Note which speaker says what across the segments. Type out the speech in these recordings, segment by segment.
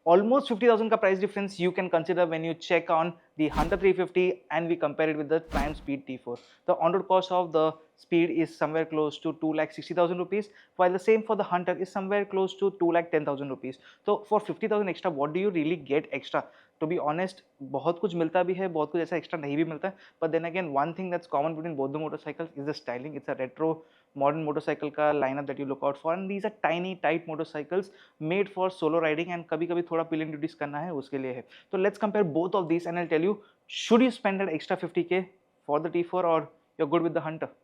Speaker 1: almost 50,000 ka price difference you can consider when you check on the Hunter 350 and we compare it with the Triumph Speed T4. The on-road cost of the Speed is somewhere close to 2,60,000 rupees, while the same for the Hunter is somewhere close to 2,10,000 rupees. So for 50,000 extra, what do you really get extra? To be honest, बहुत कुछ मिलता भी है, बहुत कुछ ऐसा extra नहीं भी मिलता है. But then again, one thing that's common between both the motorcycles is the styling. It's a retro modern motorcycle का lineup that you look out for, and these are tiny tight motorcycles made for solo riding and कभी कभी थोड़ा पिलिंग duties करना है उसके लिए है. तो let's compare both of this and I tell you, should you spend that extra 50K for the T4 or you're good with the Hunter?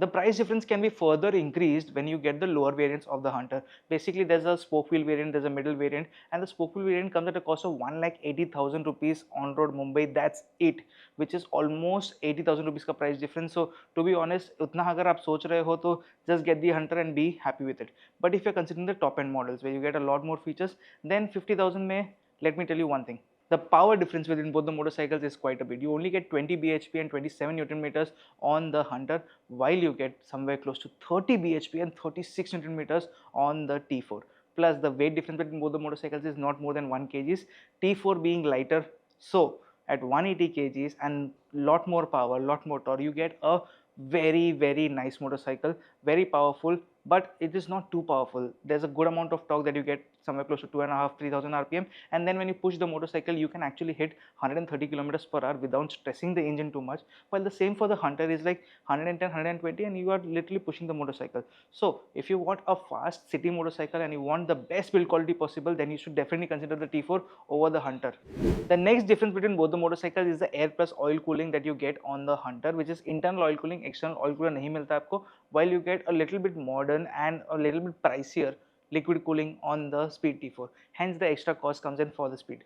Speaker 1: The price difference can be further increased when you get the lower variants of the Hunter. Basically, there's a spoke wheel variant, there's a middle variant, and the spoke wheel variant comes at a cost of 1,80,000 rupees on road Mumbai. That's it, which is almost 80,000 rupees का price difference. So to be honest, उतना अगर आप सोच रहे हो तो just get the Hunter and be happy with it. But if you're considering the top end models where you get a lot more features, then 50,000 में, let me tell you one thing. The power difference within both the motorcycles is quite a bit. You only get 20 bhp and 27 newton meters on the Hunter, while you get somewhere close to 30 bhp and 36 newton meters on the T4. Plus, the weight difference between both the motorcycles is not more than 1 kgs. T4 being lighter, so at 180 kgs and lot more power, lot more torque, you get a very nice motorcycle, very powerful, but it is not too powerful. There's a good amount of torque that you get somewhere close to 2,500-3,000 rpm, and then when you push the motorcycle you can actually hit 130 kilometers per hour without stressing the engine too much, while the same for the Hunter is like 110, 120, and you are literally pushing the motorcycle. So if you want a fast city motorcycle and you want the best build quality possible, then you should definitely consider the T4 over the Hunter. The next difference between both the motorcycles is the air plus oil cooling that you get on the Hunter, which is internal oil cooling. External oil cooler नहीं मिलता आपको, while you get a little bit modern and a little bit pricier liquid cooling on the Speed T4. Hence the extra cost comes in for the Speed.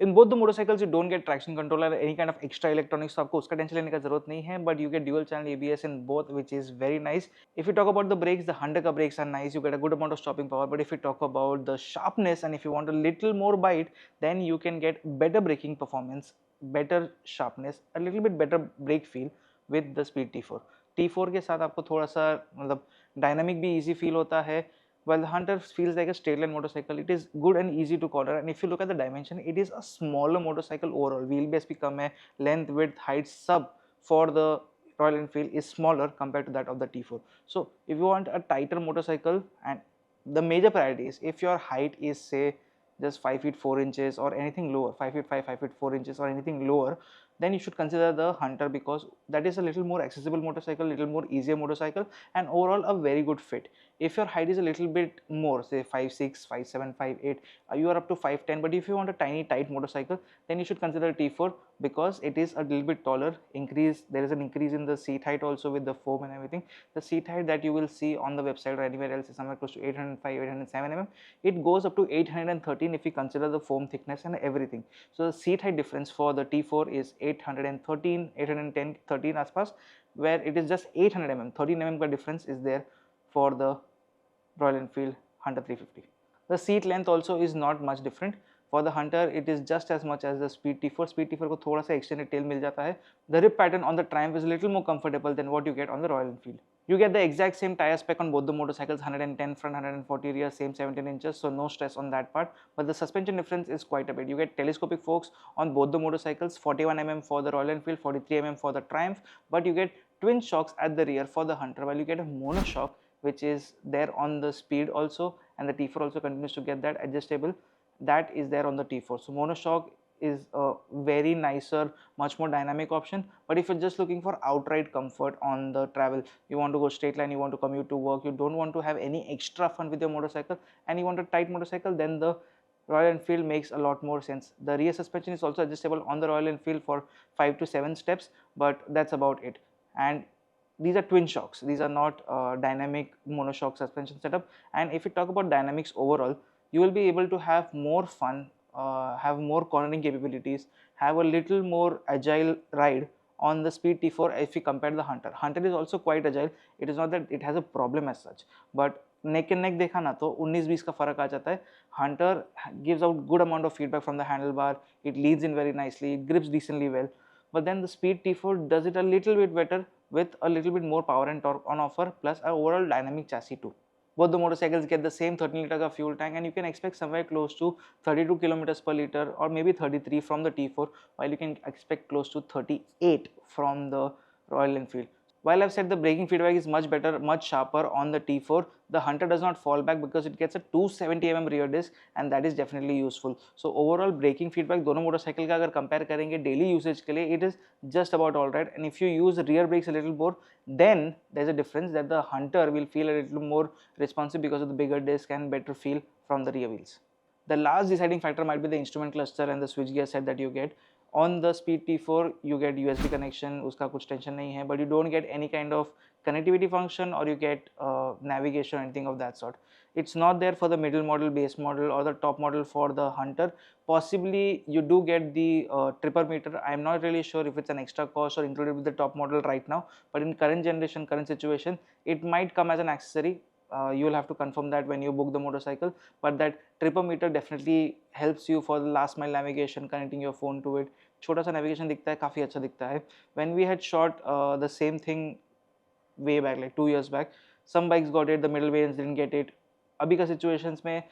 Speaker 1: In both the motorcycles you don't get traction control or any kind of extra electronics, so आपको उसका tension लेने का जरूरत नहीं है, but you get dual channel ABS in both, which is very nice. If you talk about the brakes, the Hunter ka brakes are nice, you get a good amount of stopping power, but if you talk about the sharpness and if you want a little more bite, then you can get better braking performance, better sharpness, a little bit better brake feel with the Speed T4. T4 के साथ आपको थोड़ा सा मतलब dynamic भी easy feel होता है, while the Hunter feels like a straight line motorcycle. It is good and easy to corner, and if you look at the dimension, it is a smaller motorcycle overall. Wheelbase भी कम है, length, width, height sub for the Royal Enfield is smaller compared to that of the T4. So if you want a tighter motorcycle, and the major priority is if your height is say just 5 feet 4 inches or anything lower, 5 feet 5, 5 feet 4 inches or anything lower, then you should consider the Hunter, because that is a little more accessible motorcycle, little more easier motorcycle, and overall a very good fit. If your height is a little bit more, say 5'6", 5'7", 5'8", you are up to 5'10", but if you want a tiny tight motorcycle, then you should consider T4, because it is a little bit taller. There is an increase in the seat height also with the foam and everything. The seat height that you will see on the website or anywhere else is somewhere close to 805, 807 mm. It goes up to 813 if you consider the foam thickness and everything. So the seat height difference for the T4 is 813, 810, 13 aspas, where it is just 800 mm, 13 mm का difference is there for the Royal Enfield Hunter 350. The seat length also is not much different. For the Hunter, it is just as much as the Speed T4. Speed T4 को थोड़ा सा extended tail मिल जाता है. The rib pattern on the Triumph is a little more comfortable than what you get on the Royal Enfield. You get the exact same tire spec on both the motorcycles, 110 front, 140 rear, same 17 inches, so no stress on that part. But the suspension difference is quite a bit. You get telescopic forks on both the motorcycles, 41 mm for the Royal Enfield, 43 mm for the Triumph, but you get twin shocks at the rear for the Hunter, while you get a monoshock which is there on the Speed also, and the T4 also continues to get that adjustable. That is there on the T4. So monoshock is a very nicer, much more dynamic option. But if you're just looking for outright comfort on the travel, you want to go straight line, you want to commute to work, you don't want to have any extra fun with your motorcycle, and you want a tight motorcycle, then the Royal Enfield makes a lot more sense. The rear suspension is also adjustable on the Royal Enfield for 5 to 7 steps, but that's about it. And these are twin shocks. These are not dynamic monoshock suspension setup. And if you talk about dynamics overall, you will be able to have more fun, have more cornering capabilities, have a little more agile ride on the Speed T4 if you compare the Hunter. Hunter is also quite agile. It is not that it has a problem as such, but neck and neck देखा ना तो 19-20 का फर्क आ जाता है. Hunter gives out good amount of feedback from the handlebar, it leads in very nicely, it grips decently well, but then the Speed T4 does it a little bit better with a little bit more power and torque on offer, plus an overall dynamic chassis too. Both the motorcycles get the same 13-liter fuel tank, and you can expect somewhere close to 32 kilometers per liter or maybe 33 from the T4, while you can expect close to 38 from the Royal Enfield. While I've said the braking feedback is much better, much sharper on the T4, the Hunter does not fall back because it gets a 270 rear disc, and that is definitely useful. So overall braking feedback दोनों motorcycle का अगर compare करेंगे daily usage के लिए, it is just about all right. And if you use rear brakes a little more, then there's a difference that the Hunter will feel a little more responsive because of the bigger disc and better feel from the rear wheels. The last deciding factor might be the instrument cluster and the switch gear set that you get. On the Speed T4 you get USB connection, uska kuch tension nahi hai, but you don't get any kind of connectivity function or you get navigation or anything of that sort. It's not there for the middle model, base model or the top model for the Hunter. Possibly you do get the tripper meter. I'm not really sure if it's an extra cost or included with the top model right now, but in current generation, current situation, it might come as an accessory. You will have to confirm that when you book the motorcycle, but that tripper meter definitely helps you for the last mile navigation, connecting your phone to it. छोटा सा navigation दिखता है, काफ़ी अच्छा दिखता है. When we had shot the same thing way back, like 2 years back, some bikes got it, the middle variants didn't get it. अभी का situations में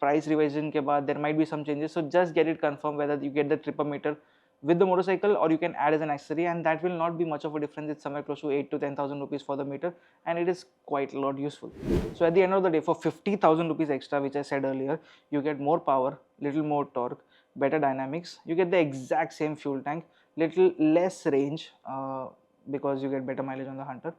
Speaker 1: price revision के बाद there might be some changes, so just get it confirmed whether you get the tripper meter with the motorcycle or you can add as an accessory, and that will not be much of a difference. It's somewhere close to 8 to 10,000 rupees for the meter, and it is quite a lot useful. So at the end of the day, for 50,000 rupees extra, which I said earlier, you get more power, little more torque, better dynamics, you get the exact same fuel tank, little less range because you get better mileage on the Hunter,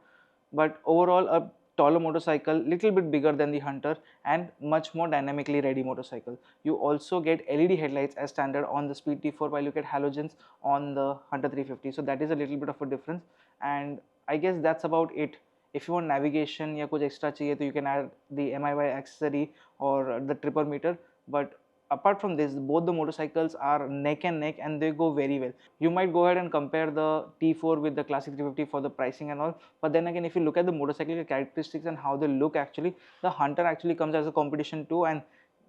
Speaker 1: but overall a taller motorcycle, little bit bigger than the Hunter, and much more dynamically ready motorcycle. You also get LED headlights as standard on the Speed T4, while you get halogens on the Hunter 350. So that is a little bit of a difference, and I guess that's about it. If you want navigation या कुछ extra चाहिए तो you can add the MIY accessory or the tripper meter, but apart from this, both the motorcycles are neck and neck and they go very well. You might go ahead and compare the T4 with the Classic 350 for the pricing and all, but then again, if you look at the motorcycle characteristics and how they look, actually the Hunter actually comes as a competition too. And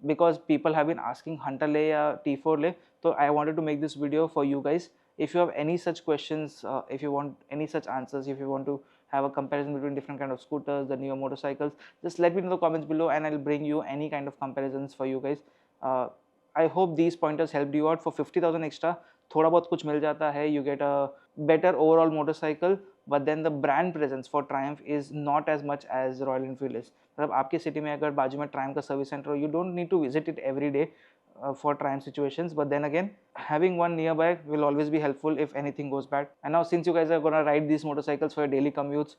Speaker 1: because people have been asking Hunter le ya T4 le, so I wanted to make this video for you guys. If you have any such questions, if you want any such answers, if you want to have a comparison between different kind of scooters, the newer motorcycles, just let me know in the comments below and I'll bring you any kind of comparisons for you guys. I hope these pointers helped you out. For 50,000 extra, थोड़ा बहुत कुछ मिल जाता है. You get a better overall motorcycle, but then the brand presence for Triumph is not as much as Royal Enfield is. मतलब आपके city में अगर बाजू में Triumph का सर्विस सेंटर हो, you don't need to visit it every day for Triumph situations, but then again, having one nearby will always be helpful if anything goes bad. And now since you guys are gonna ride these motorcycles for your daily commutes,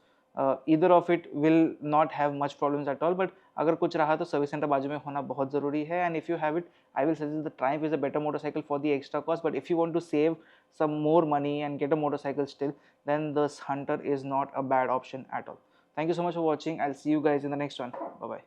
Speaker 1: either of it will not have much problems at all, but अगर कुछ रहा तो service centre बाजू में होना बहुत ज़रूरी है. And if you have it, I will suggest the Triumph is a better motorcycle for the extra cost, but if you want to save some more money and get a motorcycle still, then this Hunter is not a bad option at all. Thank you so much for watching. I'll see you guys in the next one. Bye bye.